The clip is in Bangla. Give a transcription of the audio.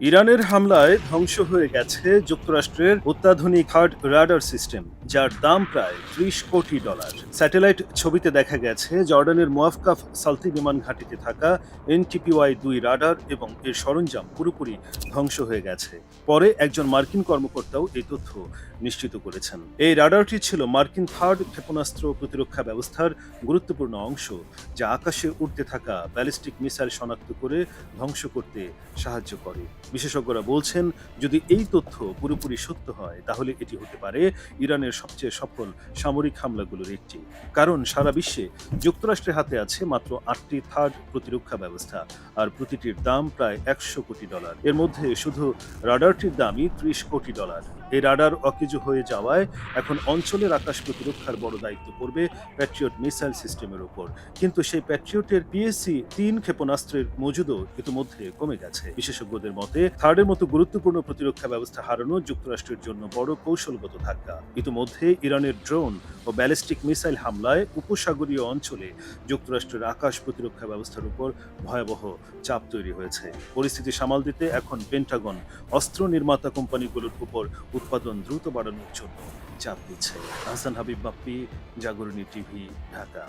ইরানের হামলায় ধ্বংস হয়ে গেছে যুক্তরাষ্ট্রের অত্যাধুনিক হার্ড রাডার সিস্টেম, যার দাম প্রায় $30 কোটি। স্যাটেলাইট ছবিতে দেখা গেছে জর্ডানের মোয়াফকাফ সালতি বিমান ঘাঁটিতে থাকা NTPY-2 রাডার এবং এর সরঞ্জাম পুরোপুরি ধ্বংস হয়ে গেছে। পরে একজন মার্কিন কর্মকর্তাও এই তথ্য নিশ্চিত করেছেন। এই রাডারটি ছিল মার্কিন থার্ড ক্ষেপণাস্ত্র প্রতিরক্ষা ব্যবস্থার গুরুত্বপূর্ণ অংশ, যা আকাশে উড়তে থাকা ব্যালিস্টিক মিসাইল শনাক্ত করে ধ্বংস করতে সাহায্য করে। বিশেষজ্ঞরা বলছেন, যদি এই তথ্য পুরোপুরি সত্য হয় তাহলে এটি হতে পারে ইরানের সবচেয়ে সফল সামরিক হামলাগুলোর একটি। কারণ সারা বিশ্বে যুক্তরাষ্ট্রের হাতে আছে মাত্র 8টি থার্ড প্রতিরক্ষা ব্যবস্থা, আর প্রতিটির দাম প্রায় $100 কোটি। এর মধ্যে শুধু রাডারটির দামই $30 কোটি। এই রাডার অকেজো হয়ে যাওয়ায় এখন অঞ্চলের আকাশ প্রতিরক্ষার বড় দায়িত্ব পড়বে প্যাট্রিয়ট মিসাইল সিস্টেমের উপর। কিন্তু সেই প্যাট্রিয়টের PSC-3 ক্ষেপণাস্ত্রের মজুদও ইতিমধ্যে কমে গেছে। বিশেষজ্ঞদের মতে থার্ডের মতো গুরুত্বপূর্ণ প্রতিরক্ষা ব্যবস্থা হারানো যুক্তরাষ্ট্রের জন্য বড় কৌশলগত ধাক্কা। ইতিমধ্যে ইরানের ড্রোন ও ব্যালিস্টিক মিসাইল হামলায় উপসাগরীয় অঞ্চলে যুক্তরাষ্ট্রের আকাশ প্রতিরক্ষা ব্যবস্থার উপর ভয়াবহ চাপ তৈরি হয়েছে। পরিস্থিতি সামাল দিতে এখন পেন্টাগন অস্ত্র নির্মাতা কোম্পানিগুলোর উপর উৎপাদন দ্রুত বাড়ানোর জন্য চাপ দিচ্ছে। হাসান হাবিব বাপ্পি, জাগরণী টিভি, ঢাকা।